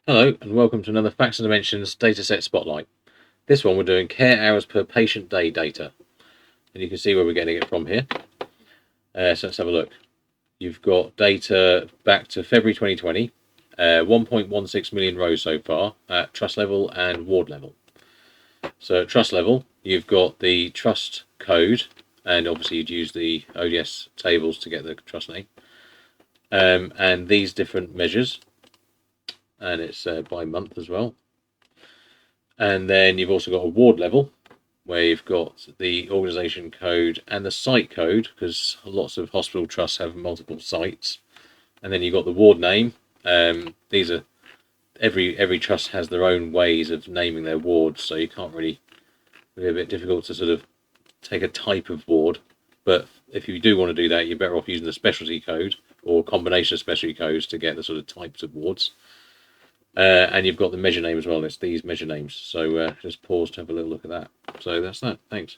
Hello and welcome to another Facts and Dimensions Dataset Spotlight. This one we're doing care hours per patient day data, and you can see where we're getting it from here. So let's have a look. You've got data back to February 2020, 1.16 million rows so far at trust level and ward level. So at trust level, you've got the trust code, and obviously you'd use the ODS tables to get the trust name, and these different measures, and it's by month as well. And then you've also got a ward level where you've got the organisation code and the site code, because lots of hospital trusts have multiple sites. And then you've got the ward name. These are every trust has their own ways of naming their wards, so you can't really, it'd be a bit difficult to sort of take a type of ward. But if you do want to do that, you're better off using the specialty code or a combination of specialty codes to get the sort of types of wards. And you've got the measure name as well. It's these measure names. So just pause to have a little look at that. So that's that. Thanks.